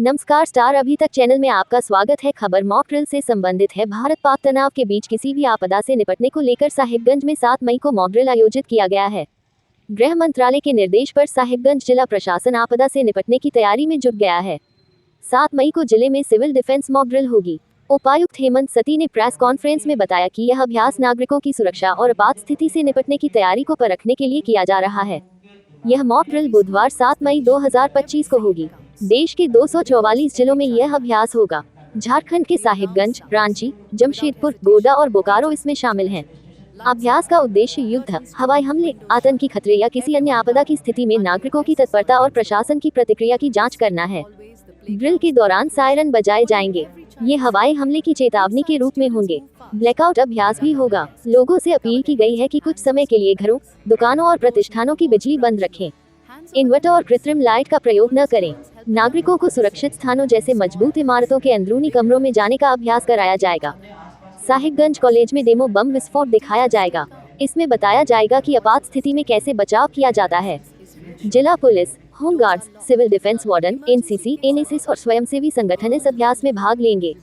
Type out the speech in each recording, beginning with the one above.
नमस्कार स्टार अभी तक चैनल में आपका स्वागत है। खबर मॉक ड्रिल से संबंधित है। भारत पाक तनाव के बीच किसी भी आपदा से निपटने को लेकर साहिबगंज में 7 मई को मॉक ड्रिल आयोजित किया गया है। गृह मंत्रालय के निर्देश पर साहिबगंज जिला प्रशासन आपदा से निपटने की तैयारी में जुट गया है। 7 मई को जिले में सिविल डिफेंस मॉक ड्रिल होगी। उपायुक्त हेमंत सती ने प्रेस कॉन्फ्रेंस में बताया कि यह अभ्यास नागरिकों की सुरक्षा और आपात स्थिति से निपटने की तैयारी को परखने के लिए किया जा रहा है। यह मॉक ड्रिल बुधवार 7 मई 2025 को होगी। देश के 244 जिलों में यह अभ्यास होगा। झारखंड के साहिबगंज, रांची, जमशेदपुर, गोड्डा और बोकारो इसमें शामिल हैं। अभ्यास का उद्देश्य युद्ध, हवाई हमले, आतंकी खतरे या किसी अन्य आपदा की स्थिति में नागरिकों की तत्परता और प्रशासन की प्रतिक्रिया की जांच करना है। ड्रिल के दौरान सायरन बजाए जाएंगे। ये हवाई हमले की चेतावनी के रूप में होंगे। ब्लैकआउट अभ्यास भी होगा। लोगों से अपील की गई है कि कुछ समय के लिए घरों, दुकानों और प्रतिष्ठानों की बिजली बंद रखें। इन्वर्टर और कृत्रिम लाइट का प्रयोग न करें। नागरिकों को सुरक्षित स्थानों जैसे मजबूत इमारतों के अंदरूनी कमरों में जाने का अभ्यास कराया जाएगा। साहिबगंज कॉलेज में डेमो बम विस्फोट दिखाया जाएगा। इसमें बताया जाएगा कि आपात स्थिति में कैसे बचाव किया जाता है। जिला police, home guards, civil defence warden, NCC, NSS और स्वयंसेवी संगठन इस अभ्यास में भाग लेंगे।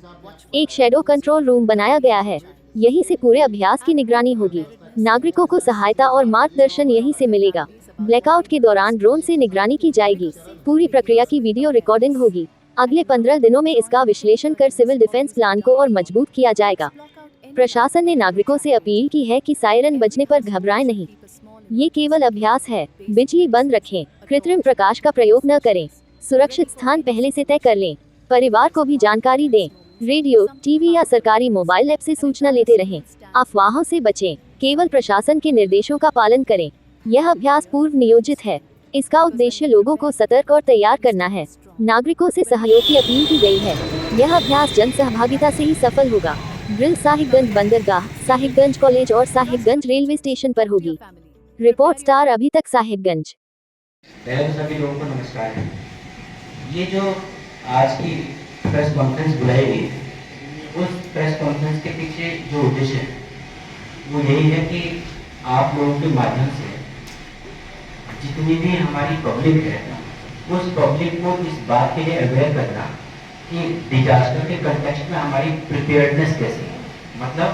एक शैडो कंट्रोल रूम बनाया गया है। यहीं से पूरे अभ्यास की निगरानी होगी। नागरिकों को सहायता और मार्गदर्शन यहीं से मिलेगा। ब्लैकआउट के दौरान ड्रोन से निगरानी की जाएगी। पूरी प्रक्रिया की वीडियो रिकॉर्डिंग होगी। अगले 15 दिनों में इसका विश्लेषण कर सिविल डिफेंस प्लान को और मजबूत किया जाएगा। प्रशासन ने नागरिकों से अपील की है कि सायरन बजने पर घबराएं नहीं। ये केवल अभ्यास है। बिजली बंद रखें। कृत्रिम प्रकाश का प्रयोग न करें। सुरक्षित स्थान पहले से तय कर लें। परिवार को भी जानकारी दें। रेडियो, टीवी या सरकारी मोबाइल ऐप से सूचना लेते रहें। अफवाहों से बचें। केवल प्रशासन के निर्देशों का पालन करें। यह अभ्यास पूर्व नियोजित है। इसका उद्देश्य लोगों को सतर्क और तैयार करना है। नागरिकों से सहयोग की अपील की गई है। यह अभ्यास जन सहभागिता से ही सफल होगा। ड्रिल साहिबगंज बंदरगाह, साहिबगंज कॉलेज और साहिबगंज रेलवे स्टेशन पर होगी। रिपोर्ट स्टार अभी तक साहिबगंज। पहले सभी लोगों को नमस्कार है। ये जो आज की प्रेस कॉन्फ्रेंस बुलाई गई, उस प्रेस कॉन्फ्रेंस के पीछे जो उद्देश्य है वो यही है कि आप लोगों के माध्यम से जितनी भी हमारी पब्लिक है उस पब्लिक को इस बात के लिए अवेयर करना कि डिजास्टर के कंटेक्स्ट में हमारी प्रिपेयर्डनेस कैसी है। मतलब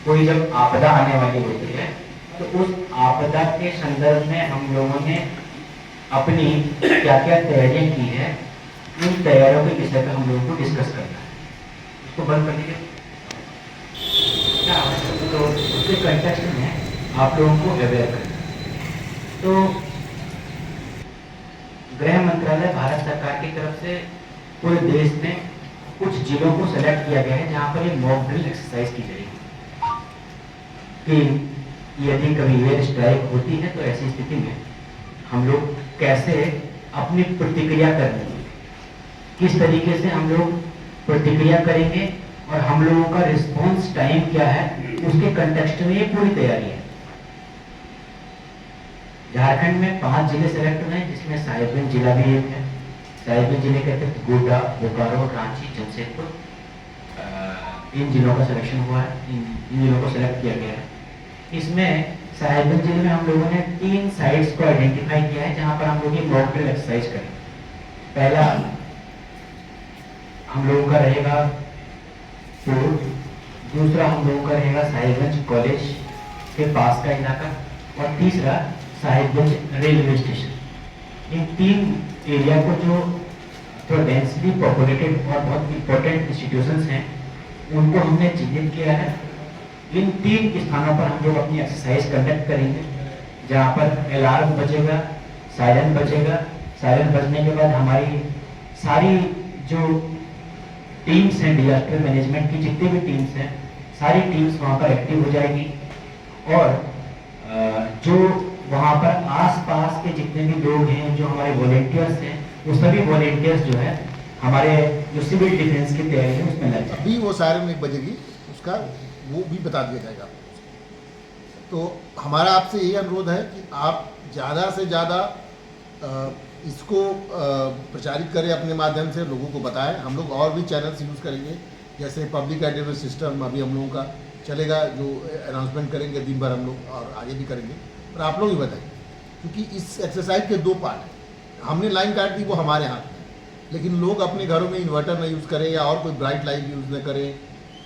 कोई जब आपदा आने वाली होती है तो उस आपदा के संदर्भ में हम लोगों ने अपनी क्या क्या तैयारियां की है, उन तैयारियों के विषय पर हम लोगों को डिस्कस करना है। उसको बंद कर दीजिए। तो उसके कंटेक्स्ट में आप लोगों को अवेयर करना है। तो गृह मंत्रालय भारत सरकार की तरफ से पूरे देश में कुछ जिलों को सेलेक्ट किया गया है जहां पर ये मॉक ड्रिल एक्सरसाइज की जाएगी कि यदि कभी एयर स्ट्राइक होती है तो ऐसी स्थिति में हम लोग कैसे अपनी प्रतिक्रिया करेंगे, किस तरीके से हम लोग प्रतिक्रिया करेंगे और हम लोगों का रिस्पॉन्स टाइम क्या है, उसके कंटेक्स्ट में ये पूरी तैयारी है। झारखंड में 5 जिले सेलेक्ट हुए हैं जिसमें साहिबगंज जिला भी एक है। साहिबगंज जिले के अतिरिक्त गोड्डा, बोकारो, रांची, जमशेदपुर, इन जिलों का सिलेक्शन हुआ है। इन जिलों को सेलेक्ट किया गया है। इसमें साहिबगंज जिले में हम लोगों ने 3 साइट्स को आइडेंटिफाई किया है जहां पर हम लोग ये मॉक ड्रिल एक्सरसाइज करें। पहला हम लोगों का रहेगा पूर्व, दूसरा हम लोगों का रहेगा साहिबगंज कॉलेज के पास का इलाका और तीसरा साहिबगंज रेलवे स्टेशन। इन 3 एरिया को जो थोड़ा डेंसली पॉपुलेटेड और बहुत इंपॉर्टेंट इंस्टीट्यूशंस हैं उनको हमने चिन्हित किया है। इन 3 स्थानों पर हम लोग अपनी एक्सरसाइज कंडक्ट करेंगे जहाँ पर अलार्म बजेगा, सायरन बजेगा। सायरन बजने के बाद हमारी सारी जो टीम्स हैं, डिजास्टर मैनेजमेंट की जितने भी टीम्स हैं, सारी टीम्स वहाँ पर एक्टिव हो जाएगी और जो वहाँ पर आसपास के जितने भी लोग हैं, जो हमारे वॉलेंटियर्स हैं, वो सभी वॉलेंटियर्स जो है हमारे जो सिविल डिफेंस की तैयारी है उसमें लग जाए। अभी वो सायरन 1 बजेगी, उसका वो भी बता दिया जाएगा। तो हमारा आपसे यही अनुरोध है कि आप ज़्यादा से ज़्यादा इसको प्रचारित करें, अपने माध्यम से लोगों को बताएं। हम लोग और भी चैनल्स यूज़ करेंगे, जैसे पब्लिक एड्रेस सिस्टम अभी हम लोगों का चलेगा, जो अनाउंसमेंट करेंगे दिन भर हम लोग और आगे भी करेंगे। और आप लोग ही बताएं, क्योंकि इस एक्सरसाइज के 2 पार्ट हैं। हमने लाइन काट दी, वो हमारे हाथ में। लेकिन लोग अपने घरों में इन्वर्टर न यूज़ करें या और कोई ब्राइट लाइट यूज़ न करें,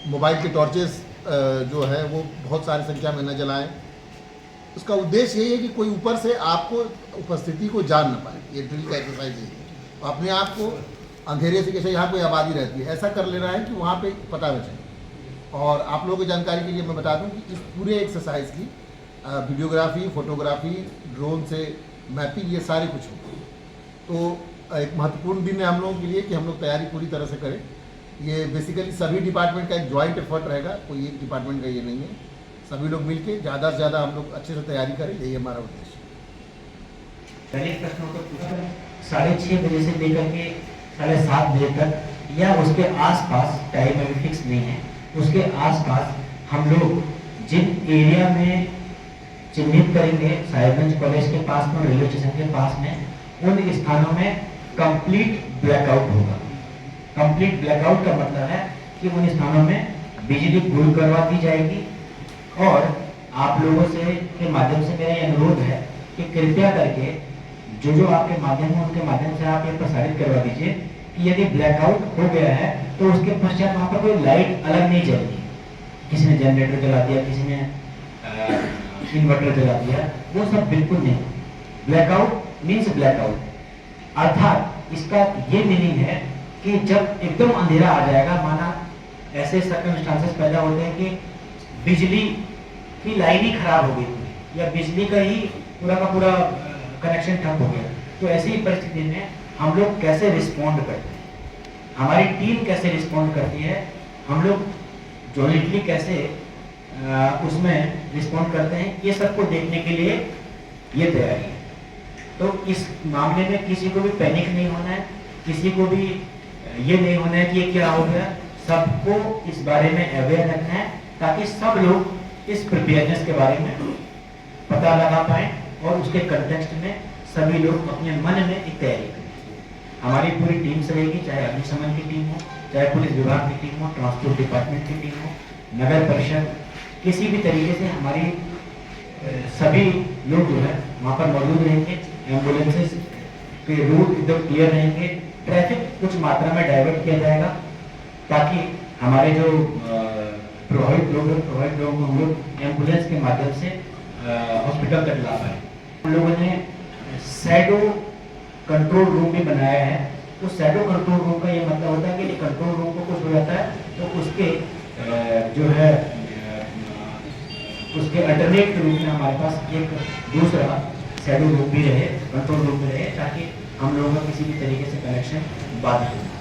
मोबाइल के टॉर्चेस जो है वो बहुत सारी संख्या में न जलाएं। उसका उद्देश्य यही है कि कोई ऊपर से आपको उपस्थिति को जान न पाए। ये ड्रिल का एक्सरसाइज यही है। अपने आप को अंधेरे से, जैसे यहाँ कोई आबादी रहती है, ऐसा कर लेना है कि वहाँ पे पता न चले। और आप लोगों की जानकारी के लिए मैं बता दूं कि इस पूरे एक्सरसाइज की वीडियोग्राफी, फोटोग्राफी, ड्रोन से मैपिंग, ये सारे कुछ होगी। तो एक महत्वपूर्ण दिन है हम लोगों के लिए कि हम लोग तैयारी पूरी तरह से करें। ये बेसिकली सभी डिपार्टमेंट का एक जॉइंट एफर्ट रहेगा, कोई एक डिपार्टमेंट का ये नहीं है। सभी लोग मिलके ज़्यादा से ज़्यादा हम लोग अच्छे से तैयारी करें, यही हमारा उद्देश्य है। पहले प्रश्नों को पूछा 6:30 बजे से लेकर के 7:30 बजे तक या उसके आसपास, टाइम अभी फिक्स नहीं है, उसके आसपास हम लोग जिन एरिया में चिन्हित करेंगे, साहिबगंज कॉलेज के पास में, रेलवे स्टेशन के पास में, उन स्थानों में कंप्लीट ब्लैकआउट होगा। कंप्लीट ब्लैकआउट का मतलब है कि उन स्थानों में बिजली गुल करवा दी जाएगी। और आप लोगों से के माध्यम से मेरा यह अनुरोध है कि कृपया करके जो आपके माध्यम है उनके माध्यम से आप ये प्रसारित करवा दीजिए कि यदि ब्लैकआउट हो गया है तो उसके पश्चात वहाँ पर कोई लाइट अलग नहीं जलेगी। किसी ने जनरेटर जला दिया, किसी ने इन्वर्टर जला दिया, वो सब बिल्कुल नहीं। ब्लैकआउट मीन्स ब्लैकआउट, अर्थात इसका ये मीनिंग है कि जब एकदम अंधेरा आ जाएगा, माना ऐसे सर्कमस्टांसेस पैदा होते हैं कि बिजली की लाइन ही खराब हो गई या बिजली का ही पूरा का पूरा कनेक्शन ठप हो गया, तो ऐसी परिस्थिति में हम लोग कैसे रिस्पॉन्ड करते हैं, हमारी टीम कैसे रिस्पॉन्ड करती है, हम लोग जॉइंटली कैसे उसमें रिस्पॉन्ड करते हैं, ये सबको देखने के लिए ये तैयारी है। तो इस मामले में किसी को भी पैनिक नहीं होना है, किसी को भी ये नहीं होना है कि ये क्या हो गया। सबको इस बारे में अवेयर रखना है ताकि सब लोग इस प्रिपेयरनेस के बारे में पता लगा पाए और उसके कंटेक्स्ट में सभी लोग अपने मन में एक तैयारी करें। हमारी पूरी टीम से रहेगी, चाहे अग्निशमन की टीम हो, चाहे पुलिस विभाग की टीम हो, ट्रांसपोर्ट डिपार्टमेंट की टीम हो, नगर परिषद, किसी भी तरीके से हमारी सभी लोग जो है वहाँ पर मौजूद रहेंगे। एम्बुलेंसेस के रूट एकदम क्लियर रहेंगे, ट्रैफिक कुछ मात्रा में डाइवर्ट किया जाएगा ताकि हमारे जो प्रभावित लोग को हम लोग एम्बुलेंस के माध्यम से हॉस्पिटल तक ला पाए। हम लोगों ने शैडो कंट्रोल रूम भी बनाया है। तो शैडो कंट्रोल रूम का ये मतलब होता है कि कंट्रोल रूम को कुछ हो जाता है तो उसके जो है उसके अल्टरनेट के रूप में हमारे पास एक दूसरा शैडो रूम भी रहे, कंट्रोल रूम भी रहे, ताकि हम लोगों का किसी भी तरीके से कनेक्शन बाधित हो।